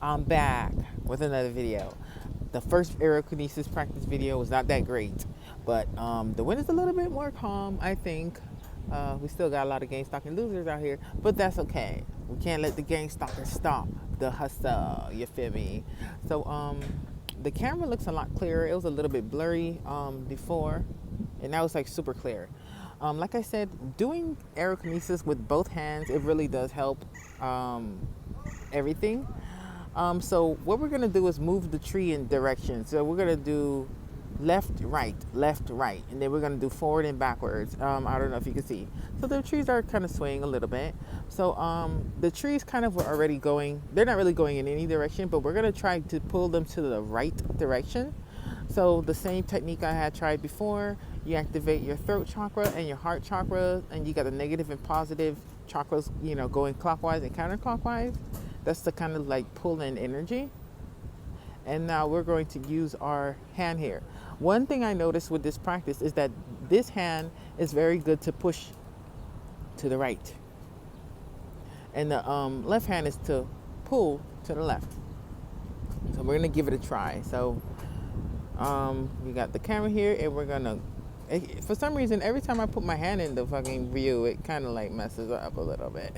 I'm back with another video. The first aerokinesis practice video was not that great, but the wind is a little bit more calm, I think. We still got a lot of game stalking losers out here, but that's okay. We can't let the game stalkers stop the hustle, you feel me? So the camera looks a lot clearer. It was a little bit blurry before, and now it's like super clear. Like I said, doing aerokinesis with both hands, it really does help everything. So what we're gonna do is move the tree in direction. So we're gonna do left, right, and then we're gonna do forward and backwards. I don't know if you can see. So the trees are kind of swaying a little bit. So the trees kind of were already going. They're not really going in any direction, but we're gonna try to pull them to the right direction. So the same technique I had tried before. You activate your throat chakra and your heart chakra, and you got the negative and positive chakras, going clockwise and counterclockwise. That's the kind of like pull in energy. And now we're going to use our hand here. One thing I noticed with this practice is that this hand is very good to push to the right. And the left hand is to pull to the left. So we're gonna give it a try. So we got the camera here, and we're gonna, for some reason, every time I put my hand in the fucking view, it kind of like messes up a little bit.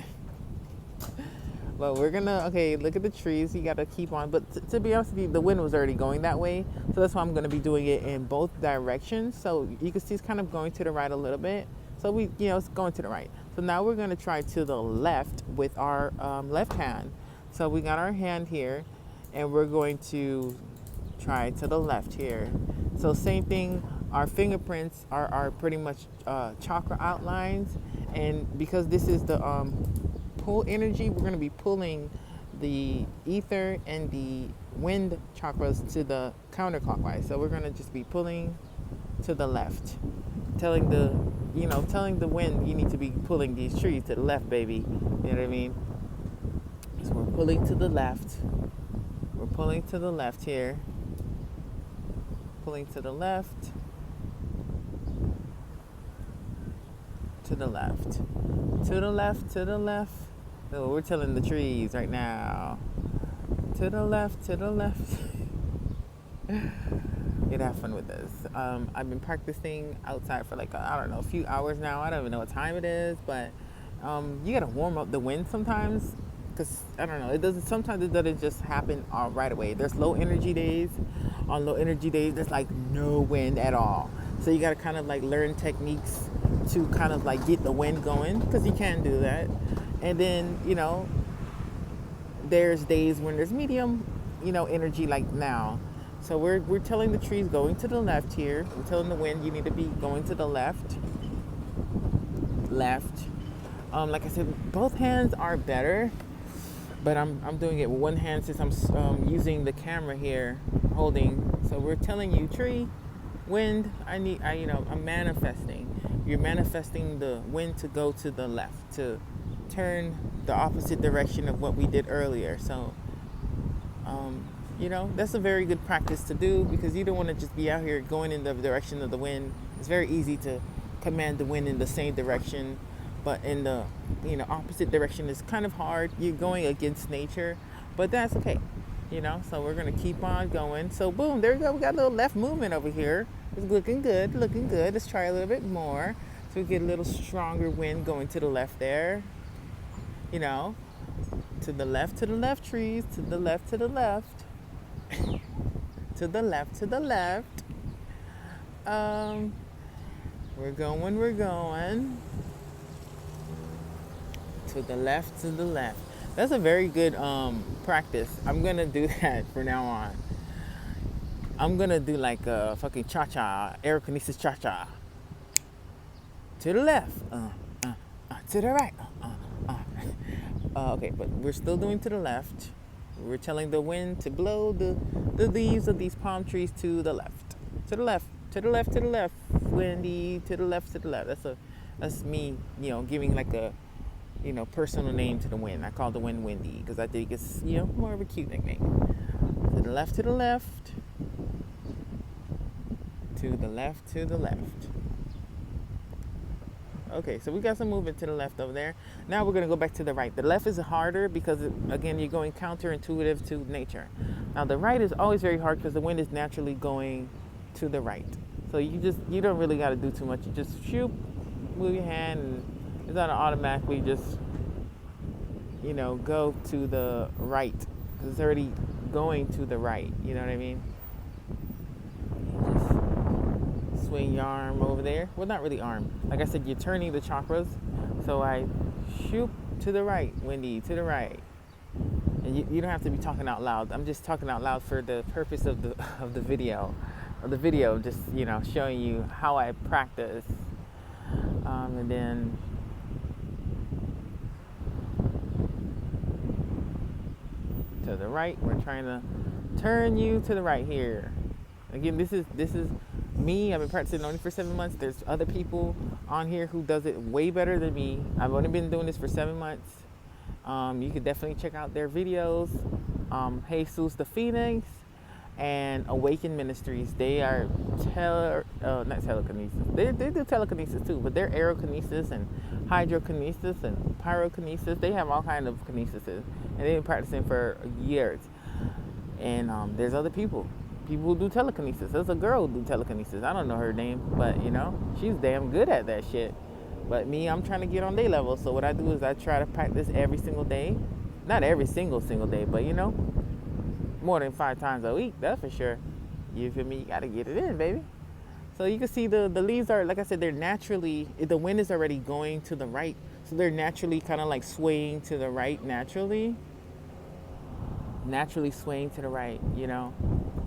But we're gonna, okay, look at the trees. You gotta keep on. But to be honest with you, the wind was already going that way. So that's why I'm gonna be doing it in both directions. So you can see it's kind of going to the right a little bit. So it's going to the right. So now we're gonna try to the left with our left hand. So we got our hand here, and we're going to try to the left here. So same thing, our fingerprints are pretty much chakra outlines. And because this is the pull energy, we're going to be pulling the ether and the wind chakras to the counterclockwise. So we're going to just be pulling to the left, telling the wind, you need to be pulling these trees to the left, baby. You know what I mean? So we're pulling to the left. We're pulling to the left here. Pulling to the left. To the left. To the left, to the left. Oh, we're telling the trees right now. To the left, to the left. You'd have fun with this. I've been practicing outside for like, a few hours now. I don't even know what time it is, but you gotta warm up the wind sometimes. Because, sometimes it doesn't just happen right away. There's low energy days. On low energy days, there's like no wind at all. So you gotta kind of like learn techniques to kind of like get the wind going, because you can do that. And then, there's days when there's medium, energy like now. So we're telling the trees going to the left here. We're telling the wind you need to be going to the left. Left. Like I said, both hands are better, but I'm doing it with one hand since I'm using the camera here, holding. So we're telling you, tree, wind, I'm manifesting. You're manifesting the wind to go to the left, to turn the opposite direction of what we did earlier. So, that's a very good practice to do, because you don't want to just be out here going in the direction of the wind. It's very easy to command the wind in the same direction, but in the opposite direction is kind of hard. You're going against nature, but that's okay. So we're gonna keep on going. So boom, there we go. We got a little left movement over here. It's looking good, looking good. Let's try a little bit more, so we get a little stronger wind going to the left there. To the left, trees. To the left, to the left. To the left, to the left. We're going. To the left, to the left. That's a very good practice. I'm gonna do that from now on. I'm gonna do like a fucking cha-cha, aerokinesis cha-cha. To the left, to the right, okay, but we're still doing to the left. We're telling the wind to blow the leaves of these palm trees to the left. To the left, to the left, to the left. Windy, to the left, to the left. That's me, giving like a, personal name to the wind. I call the wind Windy, because I think it's, more of a cute nickname. To the left, to the left. To the left, to the left. Okay, so we got some movement to the left over there. Now we're going to go back to the right. The left is harder because, again, you're going counterintuitive to nature. Now the right is always very hard because the wind is naturally going to the right. So you don't really got to do too much. You just shoot, move your hand, and it's not automatically just, go to the right because it's already going to the right. You know what I mean? Just swing your arm over there. Well, not really arm. Like I said, you're turning the chakras. So I shoot to the right, Wendy, to the right. And you don't have to be talking out loud. I'm just talking out loud for the purpose of the video. Just, showing you how I practice. And then to the right, we're trying to turn you to the right here. Again, this is me. I've been practicing only for 7 months. There's other people on here who does it way better than me. I've only been doing this for 7 months. You can definitely check out their videos. Jesus the Phoenix and Awaken Ministries. They are not telekinesis. They do telekinesis too, but they're aerokinesis and hydrokinesis and pyrokinesis. They have all kinds of kinesises, and they've been practicing for years. And there's other people who do telekinesis. There's a girl who do telekinesis. I don't know her name, but she's damn good at that shit. But me, I'm trying to get on their level. So what I do is I try to practice every single day. Not every single day, but more than 5 times a week, that's for sure. You feel me? You gotta get it in, baby. So you can see the leaves are, like I said, they're naturally, the wind is already going to the right. So they're naturally kind of like swaying to the right naturally swaying to the right,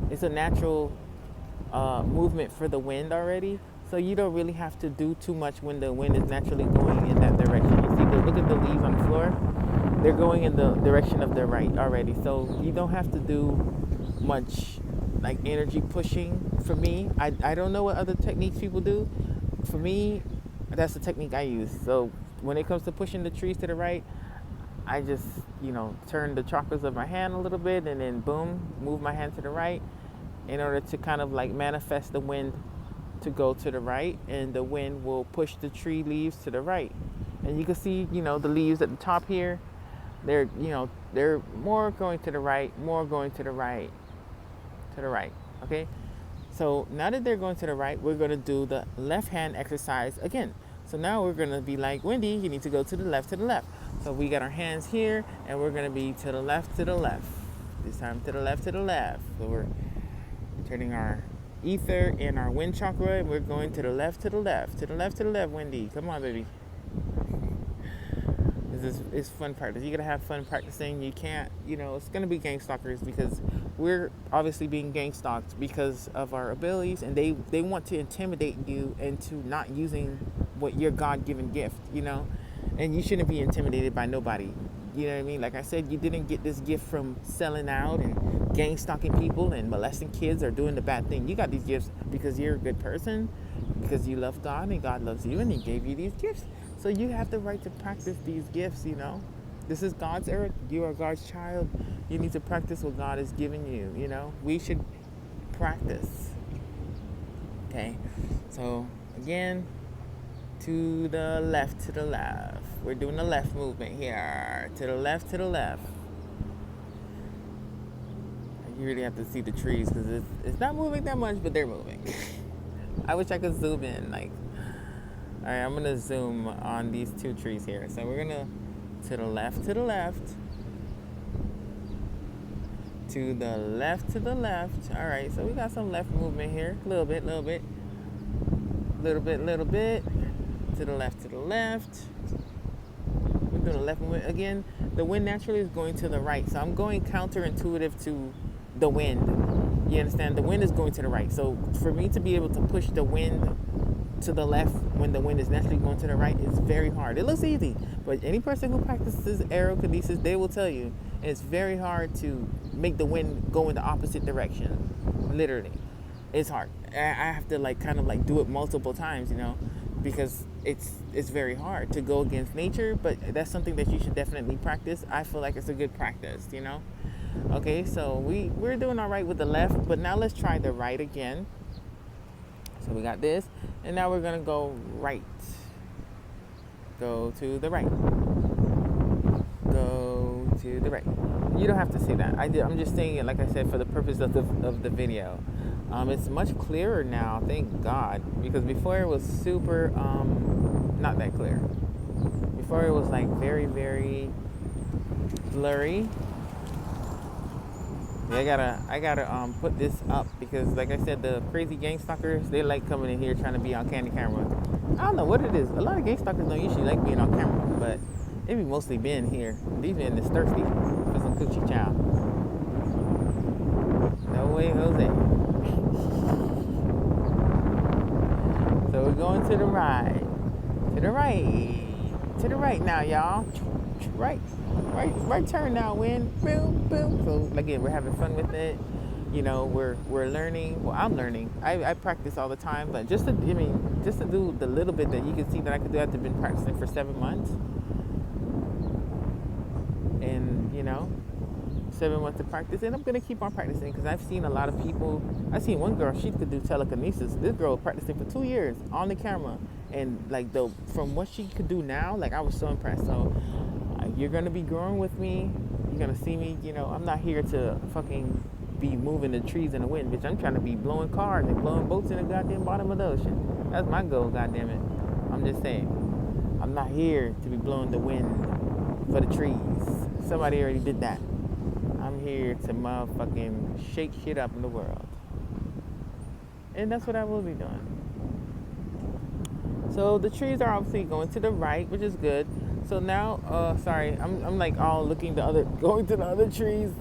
It's a natural movement for the wind already. So you don't really have to do too much when the wind is naturally going in that direction. You see, look at the leaves on the floor. They're going in the direction of the right already. So you don't have to do much like energy pushing. For me, I don't know what other techniques people do. For me, that's the technique I use. So when it comes to pushing the trees to the right, I just, turn the chakras of my hand a little bit and then boom, move my hand to the right in order to kind of like manifest the wind to go to the right, and the wind will push the tree leaves to the right. And you can see, the leaves at the top here, they're more going to the right, okay? So now that they're going to the right, we're going to do the left hand exercise again. So now we're going to be like, Wendy, you need to go to the left. So we got our hands here, and we're going to be to the left. This time to the left. So we're turning our ether and our wind chakra, and we're going to the left, Wendy. Come on, baby. It's fun practice. You gotta have fun practicing. You can't, it's gonna be gang stalkers because we're obviously being gang stalked because of our abilities, and they want to intimidate you into not using what your God-given gift, and you shouldn't be intimidated by nobody. You know what I mean? Like I said, you didn't get this gift from selling out and gang stalking people and molesting kids or doing the bad thing. You got these gifts because you're a good person, because you love God and God loves you and He gave you these gifts. So you have the right to practice these gifts, This is God's era. You are God's child. You need to practice what God has given you, We should practice. Okay? So, again, to the left. We're doing the left movement here. To the left. You really have to see the trees because it's not moving that much, but they're moving. I wish I could zoom in. All right, I'm going to zoom on these 2 trees here. So we're going to the left. To the left. All right, so we got some left movement here. A little bit. To the left. We're doing the left movement. Again, the wind naturally is going to the right. So I'm going counterintuitive to the wind. You understand? The wind is going to the right. So for me to be able to push the wind to the left when the wind is naturally going to the right is very hard. It looks easy, but any person who practices aerokinesis, they will tell you it's very hard to make the wind go in the opposite direction. Literally, it's hard. I have to do it multiple times, because it's very hard to go against nature. But that's something that you should definitely practice. I feel like it's a good practice, Okay, so we're doing all right with the left, but now let's try the right again. So we got this, and now we're gonna go right. Go to the right. Go to the right. You don't have to say that. I'm just saying it, like I said, for the purpose of the video. It's much clearer now, thank God, because before it was super not that clear. Before it was like very, very blurry. Yeah, I gotta put this up because, like I said, the crazy gang stalkers, they like coming in here trying to be on candy camera. I don't know what it is. A lot of gang stalkers don't usually like being on camera, but they be mostly being here. These men is thirsty for some coochie chow. No way, Jose. So we're going to the right, to the right, to the right now, y'all. Right turn now, wind, boom, boom. So again, we're having fun with it. You know, we're learning. Well, I'm learning. I practice all the time, but just to do the little bit that you can see that I could do after been practicing for 7 months. And 7 months of practice, and I'm gonna keep on practicing because I've seen a lot of people. I've seen one girl, she could do telekinesis. This girl practicing for 2 years on the camera, and like from what she could do now, like I was so impressed. So you're gonna be growing with me. You're gonna see me. I'm not here to fucking be moving the trees in the wind, bitch. I'm trying to be blowing cars and blowing boats in the goddamn bottom of the ocean. That's my goal, goddamn it. I'm just saying. I'm not here to be blowing the wind for the trees. Somebody already did that. I'm here to motherfucking shake shit up in the world. And that's what I will be doing. So the trees are obviously going to the right, which is good. So now, sorry, I'm like all looking going to the other trees.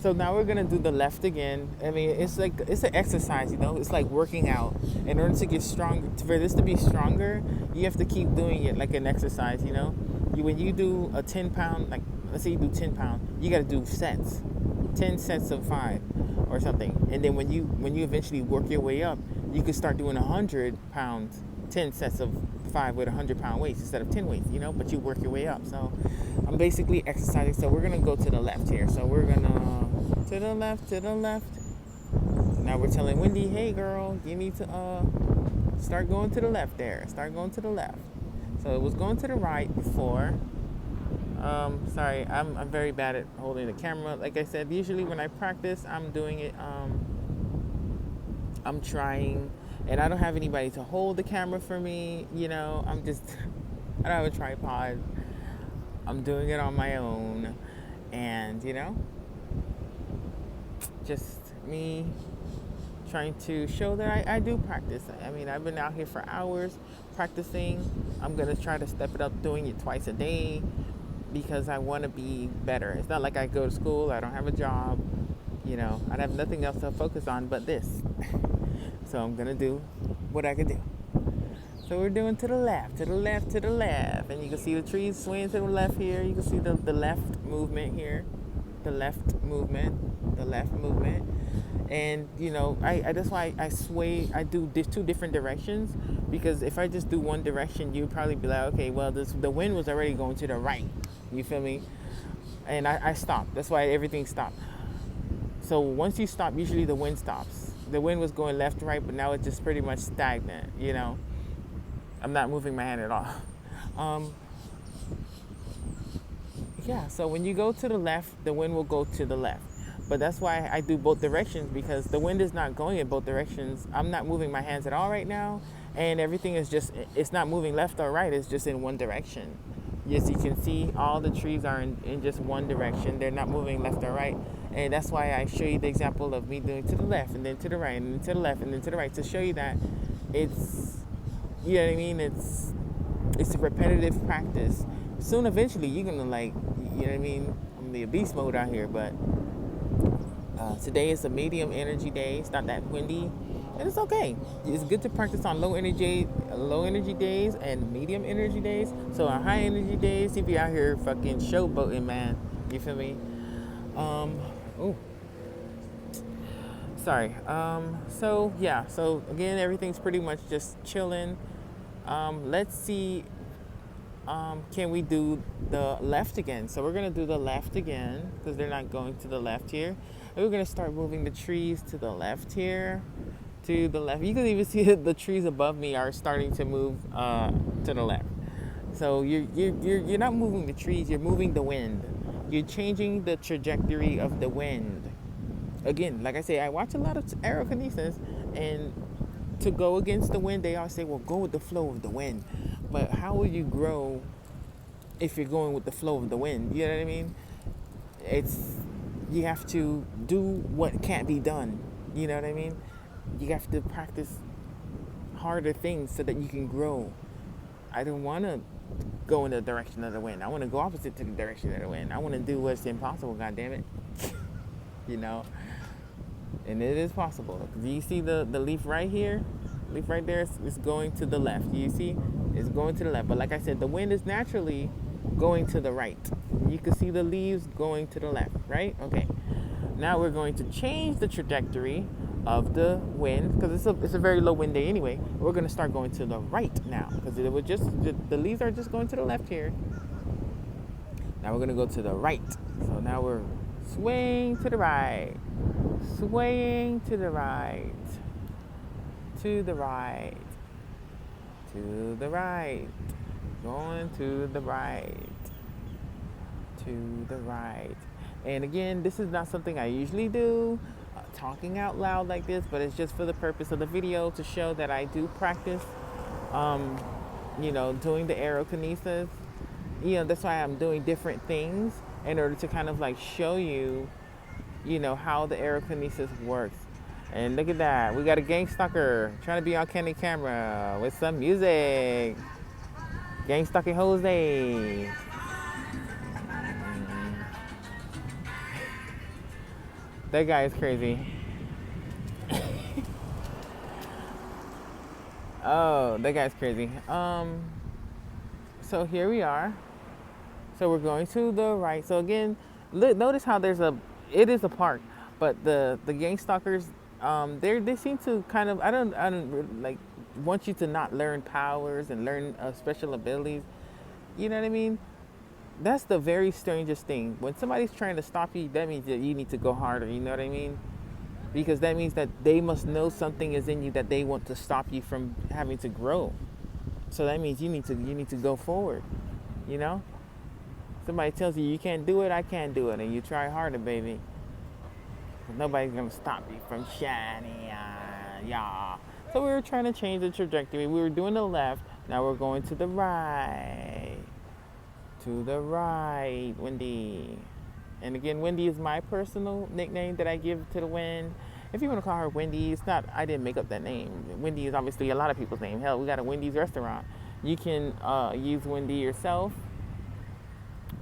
So now we're gonna do the left again. I mean, it's an exercise, It's like working out. In order to get stronger, for this to be stronger, you have to keep doing it like an exercise, When you do a 10-pound, like let's say you do 10 pounds, you gotta do sets, 10 sets of 5 or something. And then when you eventually work your way up, you can start doing 100 pounds, 10 sets of 5 with 100-pound weights instead of 10 weights, but you work your way up. So I'm basically exercising. So we're gonna go to the left here. So we're gonna to the left. Now we're telling Wendy, hey girl, you need to start going to the left there. Start going to the left. So it was going to the right before. Sorry, I'm very bad at holding the camera. Like I said, usually when I practice, I'm doing it. I'm trying. And I don't have anybody to hold the camera for me, I don't have a tripod. I'm doing it on my own. And, just me trying to show that I do practice. I mean, I've been out here for hours practicing. I'm going to try to step it up, doing it twice a day because I want to be better. It's not like I go to school. I don't have a job. I have nothing else to focus on but this. So I'm going to do what I can do. So we're doing to the left. And you can see the trees swaying to the left here. You can see the left movement here. The left movement. And, that's why I sway. I do 2 different directions. Because if I just do one direction, you'd probably be like, okay, well, the wind was already going to the right. You feel me? And I stopped. That's why everything stopped. So once you stop, usually the wind stops. The wind was going left to right, but now it's just pretty much stagnant, I'm not moving my hand at all. So when you go to the left, the wind will go to the left. But that's why I do both directions, because the wind is not going in both directions. I'm not moving my hands at all right now, and everything is it's not moving left or right, it's just in one direction. Yes, you can see all the trees are in just one direction. They're not moving left or right. And that's why I show you the example of me doing to the left and then to the right and then to the left and then to the right, to show you that it's, it's a repetitive practice. Soon, eventually, you're going to I'm going to be a beast mode out here. But today is a medium energy day. It's not that windy. And it's okay. It's good to practice on low energy days and medium energy days. So on high energy days, you be out here fucking showboating, man. You feel me? Sorry. So again, everything's pretty much just chilling. Let's see. Can we do the left again? So we're gonna do the left again because they're not going to the left here. And we're gonna start moving the trees to the left here. To the left. You can even see the trees above me are starting to move to the left. So you're not moving the trees, you're moving the wind. You're changing the trajectory of the wind. Again, like I say, I watch a lot of aerokinesis, and to go against the wind, they all say, well, go with the flow of the wind. But how will you grow if you're going with the flow of the wind? You know what I mean? It's, you have to do what can't be done. You know what I mean? You have to practice harder things so that you can grow. I don't want to go in the direction of the wind. I want to go opposite to the direction of the wind. I want to do what's impossible, God damn it. You know? And it is possible. Do you see the leaf right here? Leaf right there is going to the left. You see? It's going to the left. But like I said, the wind is naturally going to the right. You can see the leaves going to the left, right? Okay. Now we're going to change the trajectory of the wind, because it's a very low wind day anyway. We're going to start going to the right now, because it would just the leaves are just going to the left here. Now we're going to go to the right. So now we're swaying to the right, swaying to the right, to the right, to the right, going to the right, to the right. And again, this is not something I usually do, talking out loud like this, but it's just for the purpose of the video to show that I do practice, doing the aerokinesis. That's why I'm doing different things in order to kind of like show you, how the aerokinesis works. And look at that, we got a gang stalker trying to be on candid camera with some music. Gang stalking Jose. That guy is crazy. Oh, that guy's crazy. So here we are. So we're going to the right. So again, notice how it is a park, but the gang stalkers, they seem to kind of, I don't like want you to not learn powers and learn special abilities. You know what I mean? That's the very strangest thing. When somebody's trying to stop you, that means that you need to go harder. You know what I mean? Because that means that they must know something is in you that they want to stop you from having to grow. So that means you need to go forward. You know? Somebody tells you can't do it, I can't do it, and you try harder, baby. Nobody's gonna stop you from shining. Yeah. So we were trying to change the trajectory. We were doing the left. Now we're going to the right. To the right, Wendy. And again, Wendy is my personal nickname that I give to the wind. If you want to call her Wendy, it's not, I didn't make up that name. Wendy is obviously a lot of people's name. Hell, we got a Wendy's restaurant. You can use Wendy yourself.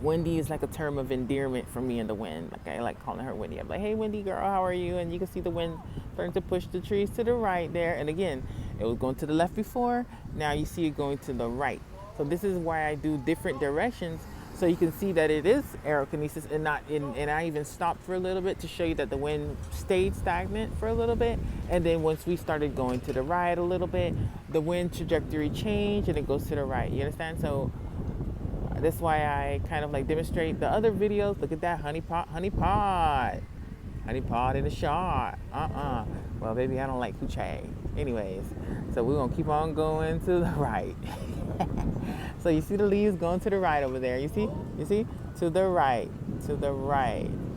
Wendy is like a term of endearment for me and the wind. Like I like calling her Wendy. I'm like, hey Wendy girl, how are you? And you can see the wind starting to push the trees to the right there. And again, it was going to the left before. Now you see it going to the right. So this is why I do different directions, so you can see that it is aerokinesis and I even stopped for a little bit to show you that the wind stayed stagnant for a little bit. And then once we started going to the right a little bit, the wind trajectory changed and it goes to the right. You understand? So that's why I kind of like demonstrate the other videos. Look at that, honey pot in the shot. Well, baby, I don't like coochie. Anyways, so we're gonna keep on going to the right. So you see the leaves going to the right over there. You see? To the right.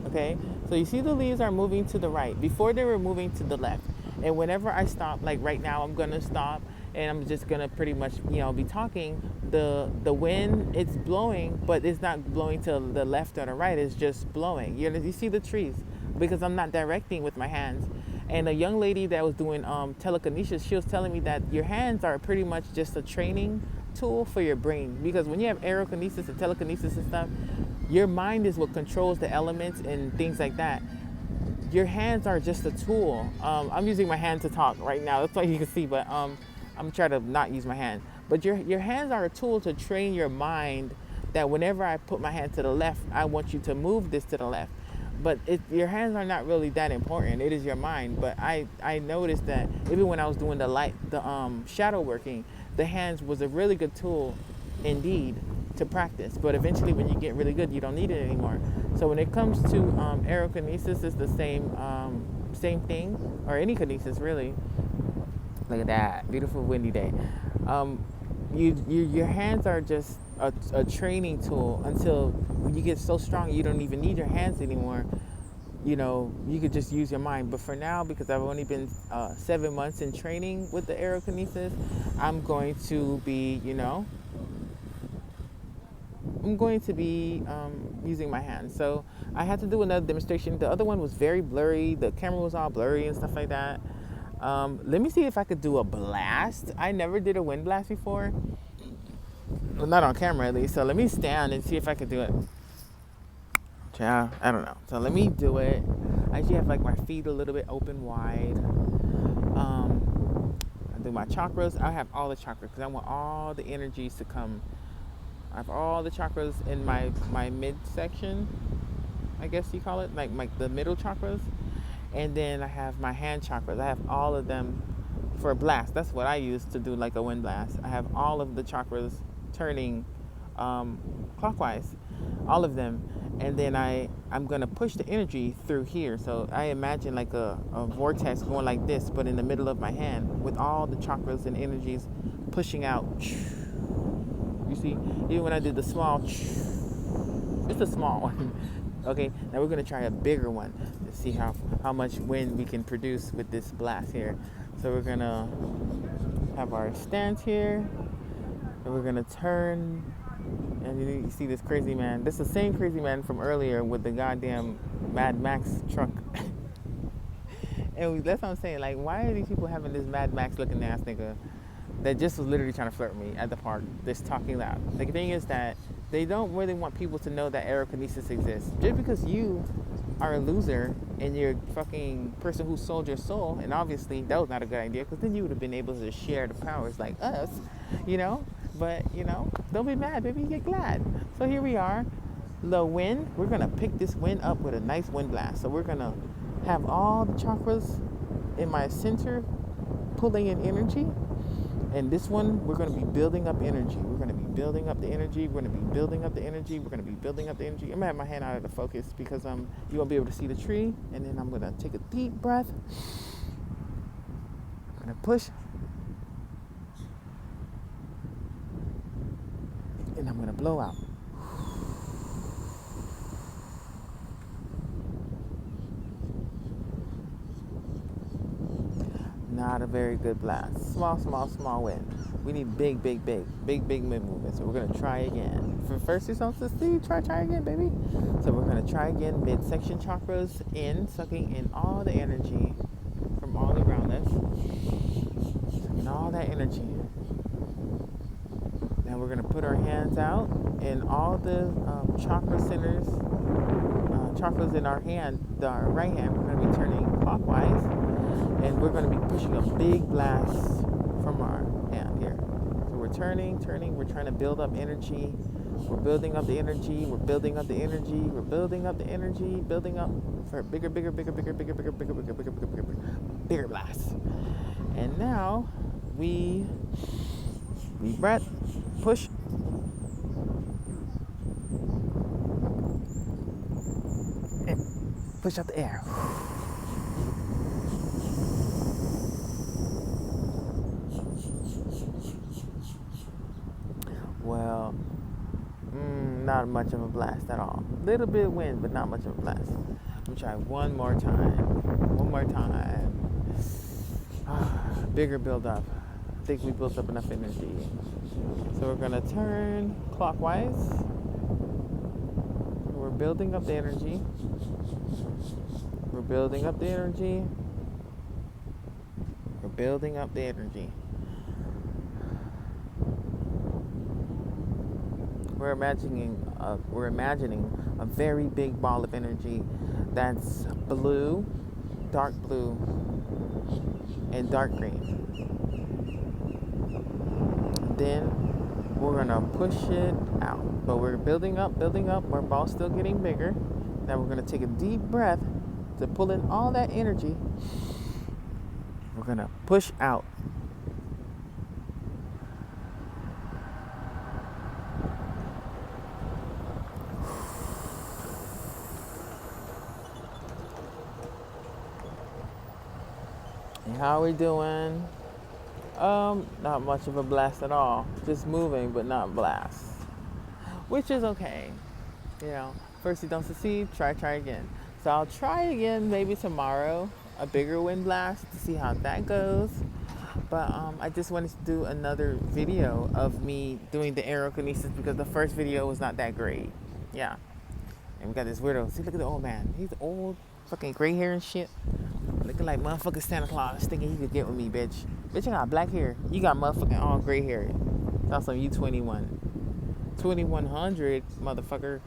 Okay? So you see the leaves are moving to the right before they were moving to the left. And whenever I stop, like right now, I'm gonna stop and I'm just gonna pretty much, be talking. The wind, it's blowing, but it's not blowing to the left or the right. It's just blowing. You see the trees, because I'm not directing with my hands. And a young lady that was doing telekinesis, she was telling me that your hands are pretty much just a training tool for your brain, because when you have aerokinesis and telekinesis and stuff, your mind is what controls the elements and things like that. Your hands are just a tool. I'm using my hand to talk right now, that's why you can see, but I'm trying to not use my hand. But your hands are a tool to train your mind that whenever I put my hand to the left, I want you to move this to the left. But your hands are not really that important. It is your mind. But I noticed that even when I was doing the shadow working, the hands was a really good tool indeed to practice. But eventually when you get really good, you don't need it anymore. So when it comes to aerokinesis, it's the same thing, or any kinesis really. Look at that, beautiful windy day. Your hands are just a training tool until when you get so strong you don't even need your hands anymore. You know, you could just use your mind. But for now, because I've only been 7 months in training with the aerokinesis, I'm going to be, using my hands. So I had to do another demonstration. The other one was very blurry. The camera was all blurry and stuff like that. Let me see if I could do a blast. I never did a wind blast before. Well, not on camera at least. So let me stand and see if I could do it. Yeah, I don't know. So let me do it. I actually have like my feet a little bit open wide. I do my chakras. I have all the chakras because I want all the energies to come. I have all the chakras in my midsection, I guess you call it, like the middle chakras. And then I have my hand chakras. I have all of them for a blast. That's what I use to do like a wind blast. I have all of the chakras turning clockwise, all of them. And then I'm going to push the energy through here. So I imagine like a vortex going like this, but in the middle of my hand with all the chakras and energies pushing out. You see, even when I did the small, it's a small one. Okay, now we're going to try a bigger one to see how much wind we can produce with this blast here. So we're going to have our stance here, and we're going to turn. And you see this crazy man. This is the same crazy man from earlier with the goddamn Mad Max truck. And that's what I'm saying. Like, why are these people having this Mad Max looking ass nigga that just was literally trying to flirt with me at the park, just talking loud? The thing is that they don't really want people to know that aerokinesis exists. Just because you are a loser and you're a fucking person who sold your soul, and obviously that was not a good idea, because then you would have been able to share the powers like us, But, don't be mad, baby. Get glad. So here we are. The wind. We're going to pick this wind up with a nice wind blast. So we're going to have all the chakras in my center pulling in energy. And this one, we're going to be building up energy. We're going to be building up the energy. We're going to be building up the energy. We're going to be building up the energy. I'm going to have my hand out of the focus because you won't be able to see the tree. And then I'm going to take a deep breath. I'm going to push. And I'm going to blow out. Not a very good blast. Small wind. We need big wind movement. So we're going to try again. For first yourself to see, try again, baby. So we're going to try again. Midsection chakras in, sucking in all the energy from all around us. Sucking all that energy. Now we're going to put our hands out, and all the chakra centers, chakras in our hand, our right hand, we're going to be turning clockwise, and we're going to be pushing a big blast from our hand here. So we're turning, we're trying to build up energy. We're building up the energy, building up for bigger blast. And now we breath. Push. And push out the air. Well, not much of a blast at all. Little bit of wind, but not much of a blast. Let me try one more time. Bigger build up. I think we built up enough energy. So we're going to turn clockwise. We're building up the energy. We're building up the energy. We're imagining a very big ball of energy that's blue, dark blue, and dark green. Then we're gonna push it out. But we're building up. Our ball's still getting bigger. Now we're gonna take a deep breath to pull in all that energy. We're gonna push out. And how are we doing? Not much of a blast at all. Just moving, but not blast. which is okay. You know, first you don't succeed, try again. So I'll try again maybe tomorrow, a bigger wind blast to see how that goes. But I just wanted to do another video of me doing the aerokinesis because the first video was not that great. Yeah. And we got this weirdo. See, look at the old man. He's old, fucking gray hair and shit. Looking like motherfucking Santa Claus, thinking he could get with me, bitch. Bitch, I got black hair. You got motherfucking all gray hair. That's on you 21. 2100, motherfucker.